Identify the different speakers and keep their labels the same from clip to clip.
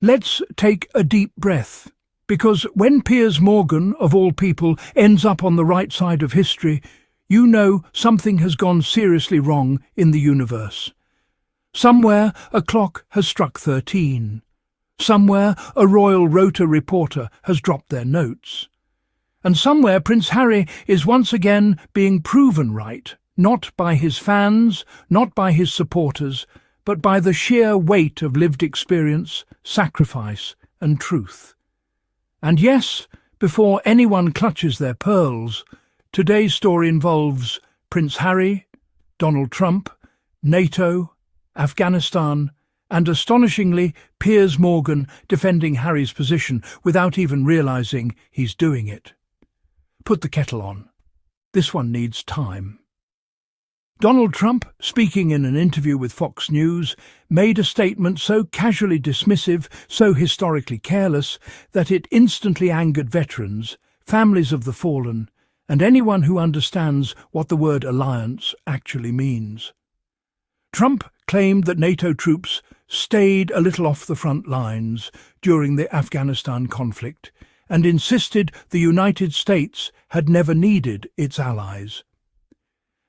Speaker 1: Let's take a deep breath, because when Piers Morgan, of all people, ends up on the right side of history, you know something has gone seriously wrong in the universe. Somewhere a clock has struck 13. Somewhere a Royal Rota reporter has dropped their notes. And somewhere Prince Harry is once again being proven right, not by his fans, not by his supporters, but by the sheer weight of lived experience, sacrifice and truth. And yes, before anyone clutches their pearls, today's story involves Prince Harry, Donald Trump, NATO, Afghanistan, and astonishingly, Piers Morgan defending Harry's position without even realising he's doing it. Put the kettle on. This one needs time. Donald Trump, speaking in an interview with Fox News, made a statement so casually dismissive, so historically careless, that it instantly angered veterans, families of the fallen, and anyone who understands what the word alliance actually means. Trump claimed that NATO troops stayed a little off the front lines during the Afghanistan conflict and insisted the United States had never needed its allies.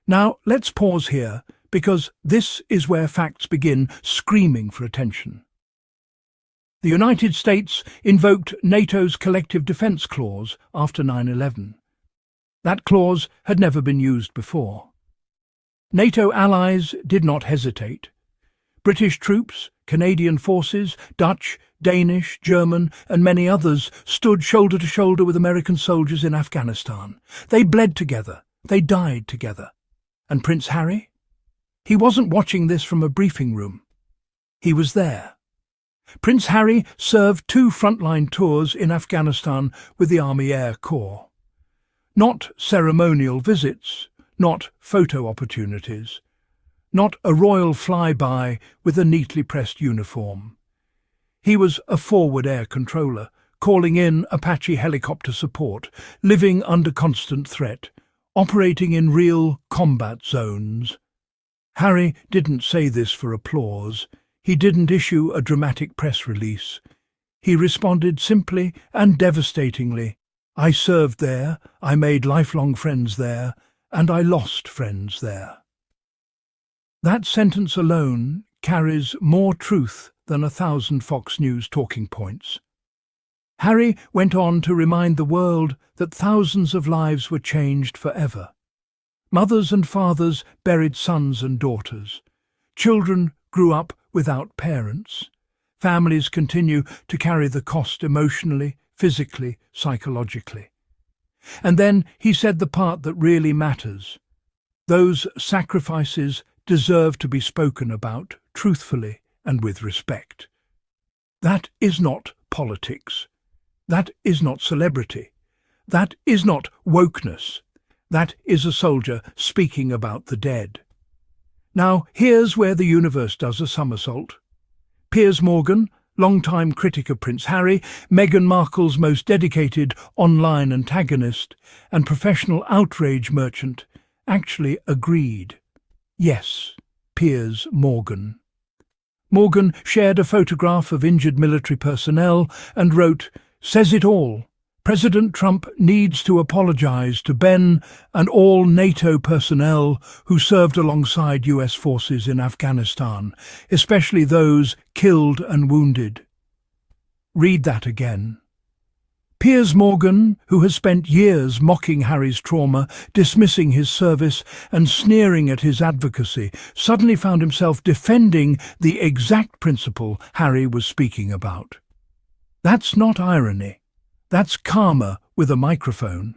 Speaker 1: Now, let's pause here, because this is where facts begin screaming for attention. The United States invoked NATO's Collective Defence Clause after 9/11. That clause had never been used before. NATO allies did not hesitate. British troops, Canadian forces, Dutch, Danish, German, and many others stood shoulder to shoulder with American soldiers in Afghanistan. They bled together. They died together. And Prince Harry? He wasn't watching this from a briefing room. He was there. Prince Harry served 2 frontline tours in Afghanistan with the Army Air Corps. Not ceremonial visits, not photo opportunities, not a royal flyby with a neatly pressed uniform. He was a forward air controller, calling in Apache helicopter support, living under constant threat, operating in real combat zones. Harry didn't say this for applause. He didn't issue a dramatic press release. He responded simply and devastatingly, "I served there, I made lifelong friends there, and I lost friends there." That sentence alone carries more truth than 1,000 Fox News talking points. Harry went on to remind the world that thousands of lives were changed forever. Mothers and fathers buried sons and daughters. Children grew up without parents. Families continue to carry the cost emotionally, physically, psychologically. And then he said the part that really matters. Those sacrifices deserve to be spoken about truthfully and with respect. That is not politics. That is not celebrity. That is not wokeness. That is a soldier speaking about the dead. Now, here's where the universe does a somersault. Piers Morgan, longtime critic of Prince Harry, Meghan Markle's most dedicated online antagonist, and professional outrage merchant, actually agreed. Yes, Piers Morgan. Morgan shared a photograph of injured military personnel and wrote, "Says it all. President Trump needs to apologise to Ben and all NATO personnel who served alongside US forces in Afghanistan, especially those killed and wounded." Read that again. Piers Morgan, who has spent years mocking Harry's trauma, dismissing his service and sneering at his advocacy, suddenly found himself defending the exact principle Harry was speaking about. That's not irony. That's karma with a microphone.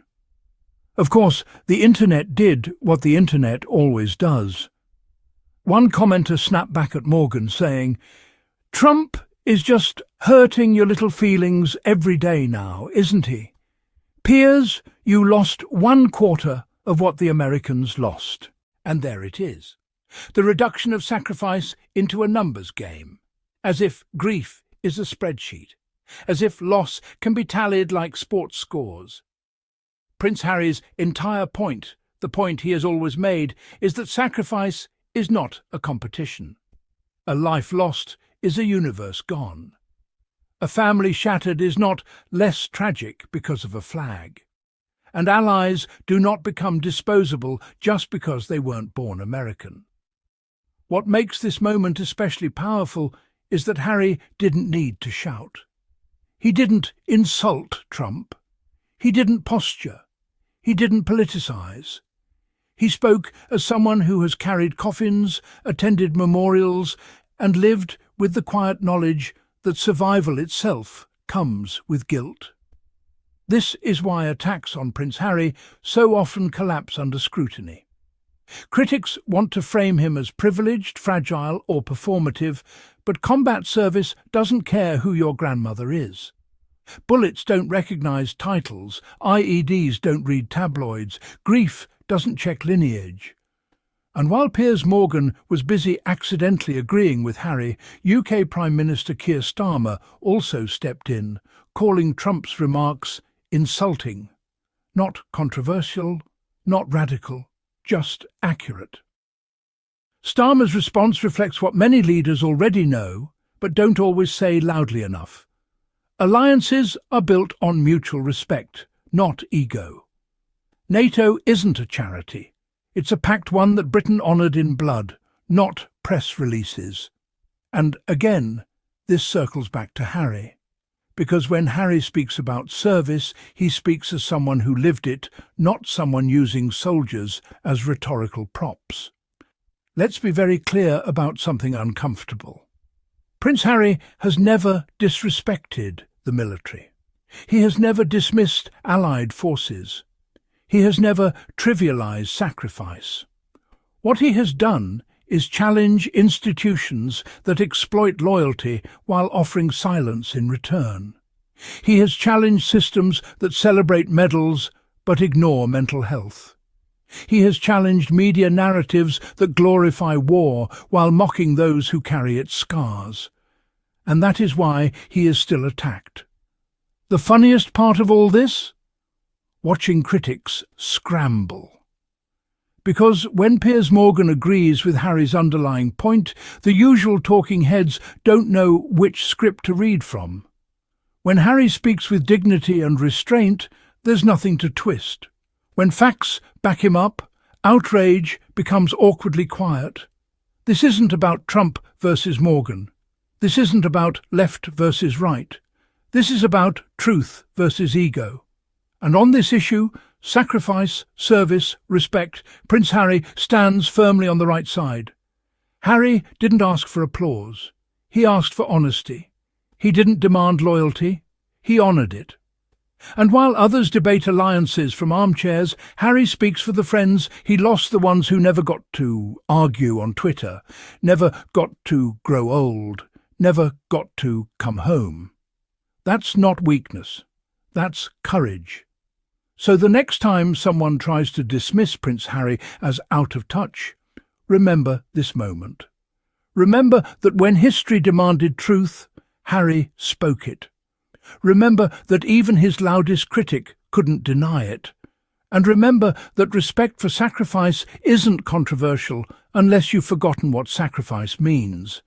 Speaker 1: Of course, the internet did what the internet always does. One commenter snapped back at Morgan, saying, "Trump is just hurting your little feelings every day now, isn't he? Piers, you lost 1/4 of what the Americans lost." And there it is. The reduction of sacrifice into a numbers game, as if grief is a spreadsheet, as if loss can be tallied like sports scores. Prince Harry's entire point, the point he has always made, is that sacrifice is not a competition. A life lost is a universe gone. A family shattered is not less tragic because of a flag. And allies do not become disposable just because they weren't born American. What makes this moment especially powerful is that Harry didn't need to shout. He didn't insult Trump. He didn't posture. He didn't politicize. He spoke as someone who has carried coffins, attended memorials, and lived with the quiet knowledge that survival itself comes with guilt. This is why attacks on Prince Harry so often collapse under scrutiny. Critics want to frame him as privileged, fragile, or performative, but combat service doesn't care who your grandmother is. Bullets don't recognize titles, IEDs don't read tabloids, grief doesn't check lineage. And while Piers Morgan was busy accidentally agreeing with Harry, UK Prime Minister Keir Starmer also stepped in, calling Trump's remarks insulting. Not controversial, not radical, just accurate. Starmer's response reflects what many leaders already know, but don't always say loudly enough. Alliances are built on mutual respect, not ego. NATO isn't a charity. It's a pact one that Britain honoured in blood, not press releases. And again, this circles back to Harry. Because when Harry speaks about service, he speaks as someone who lived it, not someone using soldiers as rhetorical props. Let's be very clear about something uncomfortable. Prince Harry has never disrespected the military. He has never dismissed allied forces. He has never trivialized sacrifice. What he has done is challenge institutions that exploit loyalty while offering silence in return. He has challenged systems that celebrate medals but ignore mental health. He has challenged media narratives that glorify war while mocking those who carry its scars. And that is why he is still attacked. The funniest part of all this? Watching critics scramble. Because when Piers Morgan agrees with Harry's underlying point, the usual talking heads don't know which script to read from. When Harry speaks with dignity and restraint, there's nothing to twist. When facts back him up, outrage becomes awkwardly quiet. This isn't about Trump versus Morgan. This isn't about left versus right. This is about truth versus ego. And on this issue, sacrifice, service, respect, Prince Harry stands firmly on the right side. Harry didn't ask for applause. He asked for honesty. He didn't demand loyalty. He honoured it. And while others debate alliances from armchairs, Harry speaks for the friends he lost, the ones who never got to argue on Twitter, never got to grow old, never got to come home. That's not weakness. That's courage. So the next time someone tries to dismiss Prince Harry as out of touch, remember this moment. Remember that when history demanded truth, Harry spoke it. Remember that even his loudest critic couldn't deny it. And remember that respect for sacrifice isn't controversial unless you've forgotten what sacrifice means.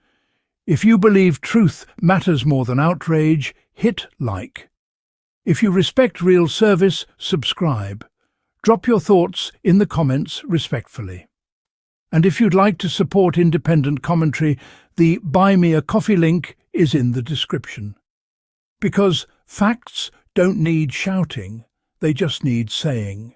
Speaker 1: If you believe truth matters more than outrage, hit like. If you respect real service, subscribe. Drop your thoughts in the comments respectfully. And if you'd like to support independent commentary, the Buy Me a Coffee link is in the description. Because facts don't need shouting, they just need saying.